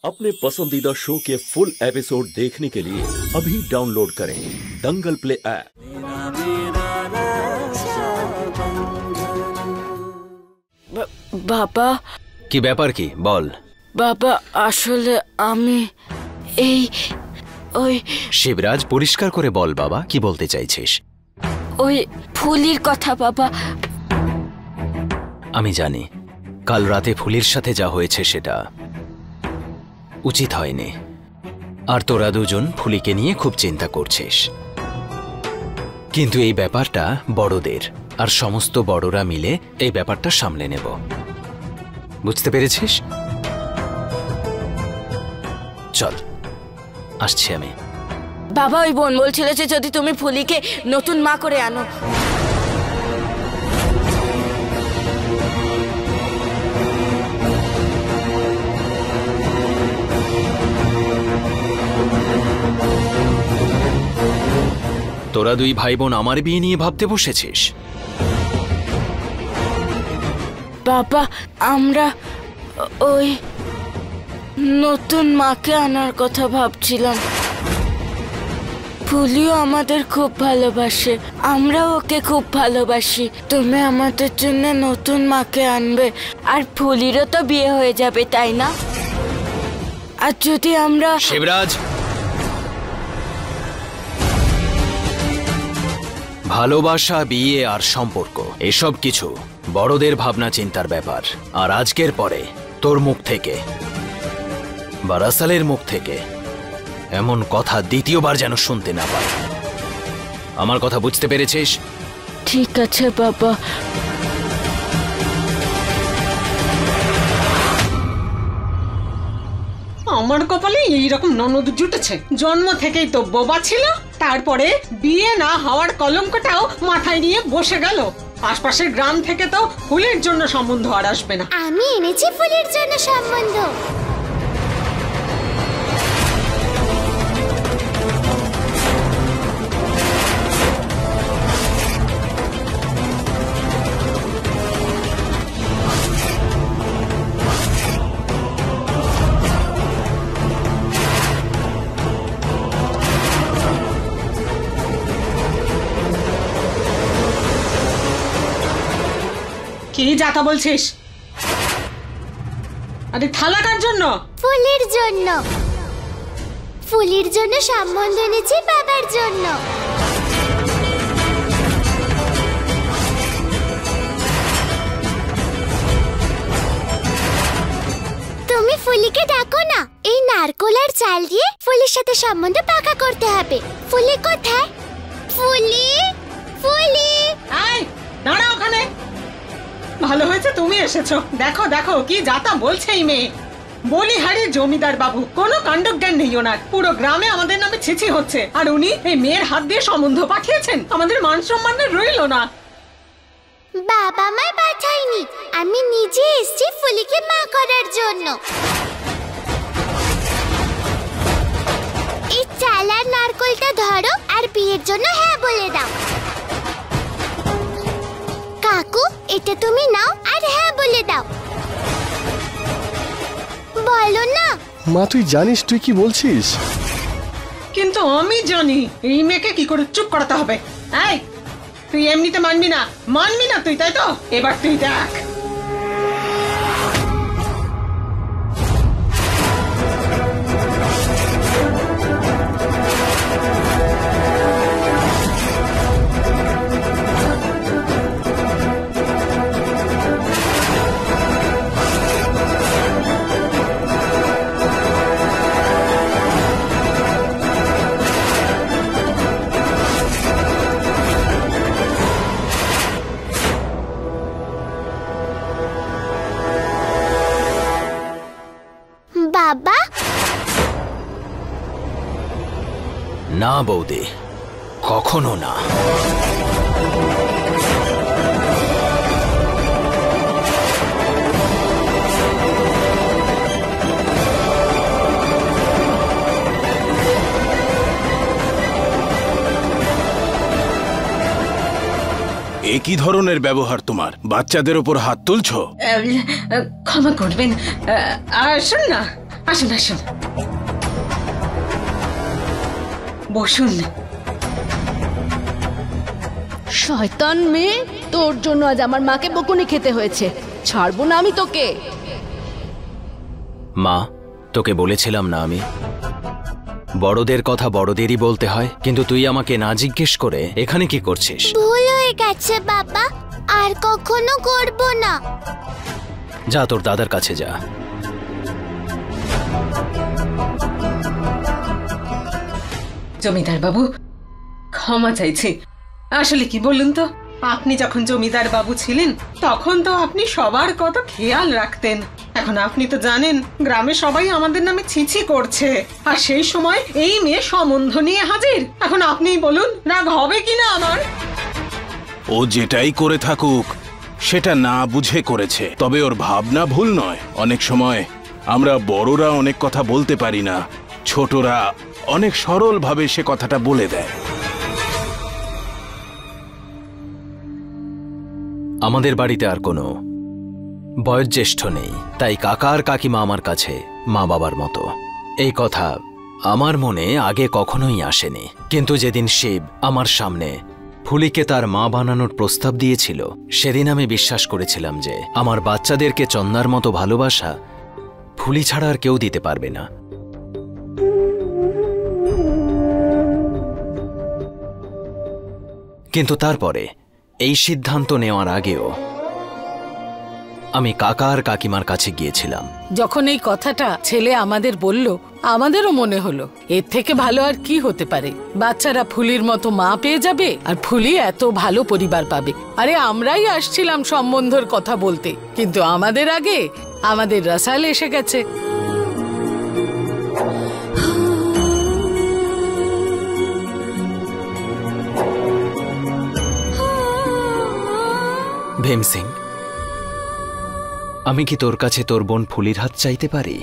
अपने पसंदीदा शो के फुल एपिसोड देखने के लिए अभी डाउनलोड करें दंगल प्ले ऐप। বাবা কি ব্যাপার কি বল। বাবা আসলে আমি এই ওই শিবরাজ পরিষ্কার করে বল বাবা, কি বলতে চাইছিস? ওই ফুলির কথা বাবা। আমি জানি কাল রাতে ফুলির সাথে যা হয়েছে সেটা উচিত হয়নি, আর তোরা দুজন ফুলিকে নিয়ে খুব চিন্তা করছিস, কিন্তু এই ব্যাপারটা বড়দের, আর সমস্ত বড়রা মিলে এই ব্যাপারটা সামলে নেব, বুঝতে পেরেছিস? চল আসছি আমি। বাবা ওই বোন বলছিল যে যদি তুমি ফুলিকে নতুন মা করে আনো। তোরা দুই ভাই বোন আমার বিয়ে নিয়ে ভাবতে বসেছিস? বাবা আমরা ওই নতুন মাকে আনার কথা ভাবছিলাম। ফুলিও আমাদের খুব ভালোবাসে, আমরাও ওকে খুব ভালোবাসি। তুমি আমাদের জন্য নতুন মাকে আনবে, আর ফুলিরও তো বিয়ে হয়ে যাবে তাই না? আর যদি আমরা শিবরাজ, ভালোবাসা, বিয়ে আর সম্পর্ক এসব কিছু বড়দের ভাবনা চিন্তার ব্যাপার, আর আজকের পরে তোর মুখ থেকে বা রাসালের মুখ থেকে এমন কথা দ্বিতীয়বার যেন শুনতে না পাই। আমার কথা বুঝতে পেরেছিস? ঠিক আছে বাবা। আমার কপালে এইরকম ননদ জুটেছে। জন্ম থেকেই তো বোবা ছিল, তারপরে বিয়ে না হওয়ার কলঙ্কটাও মাথায় নিয়ে বসে গেল। আশপাশের গ্রাম থেকে তো ফুলের জন্য সম্বন্ধ আর আসবে না। আমি এনেছি ফুলের জন্য সম্বন্ধ। কি যাতা বলছিস? আরে থালা কার জন্য? ফুলের জন্য। ফুলের জন্য সম্বন্ধ এনেছি বাবার জন্য। তুমি ফুলিকে ডাকো না। এই নারকোল আর চাল দিয়ে ফুলির সাথে সম্বন্ধ পাকা করতে হবে। ফুলি কোথায়? ফুলি, ফুলি। এই দাঁড়া ওখানে। ভালো হয়েছে তুমি এসেছো। দেখো দেখো কি যাতা বলছে এই মেয়ে। বলিহারির জমিদার বাবু, কোনো কাণ্ডজ্ঞান নেই ওনার। পুরো গ্রামে আমাদের নামে ছিছি হচ্ছে, আর উনি এই মেয়ের হাত দিয়ে সম্বন্ধ পাঠিয়েছেন। আমাদের মান সম্মান রইল না। বাবা আমায় পাঠায়নি, আমি নিজে এসেছি ফুলিকে মা করার জন্য। এই চাল আর নারকলটা ধরো, আর বিয়ের জন্য হ্যাঁ বলে দাও। কাকু এটা তুমি নাও আর হ্যাঁ বলে দাও। বলো না। মা তুই জানিস তুই কি বলছিস? কিন্তু আমি জানি এই মেয়েকে কি করে চুপ করাতে হবে। এই তুই এমনিতে মানবি না, মানবি না তুই, তাই তো? এবার তুই দেখ। বাবা না বৌদি, কখনো না। কি ধরনের ব্যবহার তোমার? বাচ্চাদের উপর হাত তুলছো? ক্ষমা করবেন, শোন না, আসুন আসুন, বসুন। শয়তান মেয়ে, তোর জন্য আজ আমার মাকে বকুনি খেতে হয়েছে। ছাড়বো না আমি তোকে। মা, তোকে বলেছিলাম না আমি বড়দের কথা বড়দেরই বলতে হয়, কিন্তু তুই আমাকে না জিজ্ঞেস করে এখানে কি করছিস? ভুল হয়ে গেছে বাবা, আর কখনো করব না। যা তোর দাদার কাছে যা। জমিদার বাবু, ক্ষমা চাইছি। আসলে কি বলুন তো, আপনি যখন জমিদার বাবু ছিলেন তখন তো আপনি সবার কত খেয়াল রাখতেন। এখন আপনি তো জানেন গ্রামে সবাই আমাদের নামে ছিছি করছে, আর সেই সময় এই মেয়ে সম্বন্ধ নিয়ে হাজির। এখন আপনিই বলুন, রাগ হবে কিনা আমার? ও যেটাই করে থাকুক সেটা না বুঝে করেছে, তবে ওর ভাবনা ভুল নয়। অনেক সময় আমরা বড়রা অনেক কথা বলতে পারি না, ছোটরা অনেক সরল ভাবে সে কথাটা বলে দেয়। আমাদের বাড়িতে আর কোনো বয়োজ্যেষ্ঠ নেই, তাই কাকা আর কাকিমা আমার কাছে মা বাবার মতো। এই কথা আমার মনে আগে কখনোই আসেনি, কিন্তু যেদিন শিব আমার সামনে ফুলিকে তার মা বানানোর প্রস্তাব দিয়েছিল, সেদিন আমি বিশ্বাস করেছিলাম যে আমার বাচ্চাদেরকে চন্দার মতো ভালোবাসা ফুলি ছাড়া আর কেউ দিতে পারবে না। কিন্তু তারপরে এই সিদ্ধান্ত নেওয়ার আগেও আমি কাকা আর কাকিমার কাছে গিয়েছিলাম। যখন এই কথাটা ছেলে আমাদের বলল, আমাদেরও মনে হলো এর থেকে ভালো আর কি হতে পারে। বাচ্চারা ফুলির মতো মা পেয়ে যাবে, আর ফুলি এত ভালো পরিবার পাবে। আরে আমরাই আসছিলাম সম্বন্ধের কথা বলতে, কিন্তু আমাদের আগে আমাদের রাসাল এসে গেছে। ভীম সিং, আমি কি তোর কাছে তোর বোন ফুলির হাত চাইতে পারি?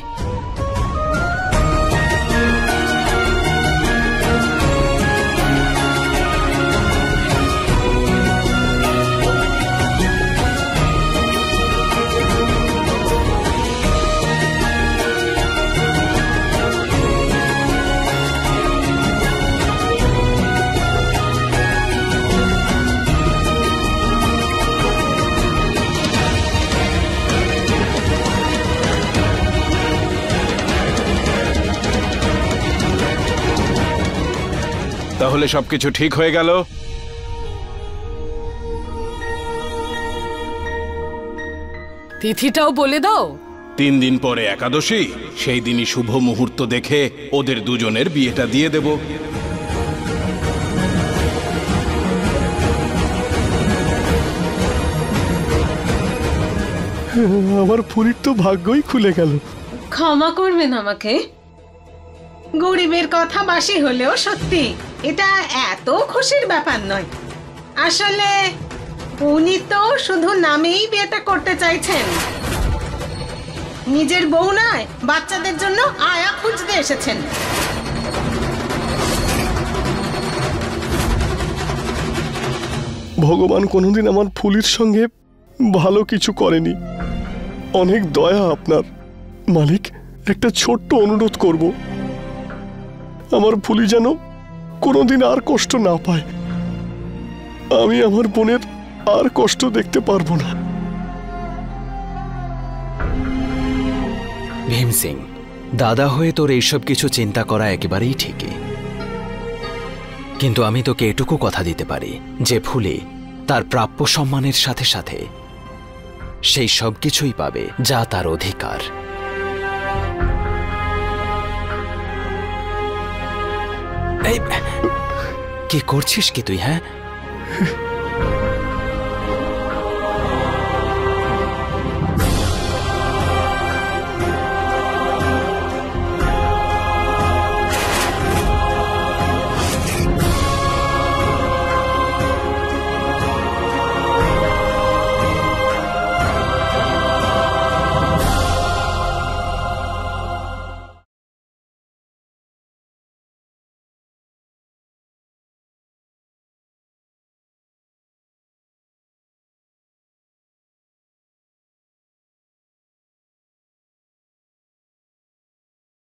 তাহলে সবকিছু ঠিক হয়ে গেল। তিথিটাও বলে দাও। 3 দিন পরে একাদশী, সেই দিনই শুভ মুহূর্ত দেখে ওদের দুজনের বিয়েটা দিয়ে দেব। আমার ফুলির তো ভাগ্যই খুলে গেল। ক্ষমা করবেন আমাকে, গরিবের কথা বাসি হলেও সত্যি এটা এত খুশির ব্যাপার নয়। আসলে উনি তো শুধু নামেই বিয়েটা করতে চাইছেন, নিজের বউ নয়, বাচ্চাদের জন্য আয়া খুঁজতে এসেছেন। ভগবান কোনোদিন আমার ফুলির সঙ্গে ভালো কিছু করেনি। অনেক দয়া আপনার মালিক। একটা ছোট্ট অনুরোধ করব, আমার ফুলি যেন কোনোদিন আর কষ্ট না পায়। আমি আমার বোনের আর কষ্ট দেখতে পারবো না। ভীম সিং, দাদা হয়ে তোর এইসব কিছু চিন্তা করা একেবারেই ঠিকই, কিন্তু আমি তোকে এটুকু কথা দিতে পারি যে ফুলি তার প্রাপ্য সম্মানের সাথে সাথে সেই সব কিছুই পাবে যা তার অধিকার। কি করছিস কি তুই? হ্যাঁ,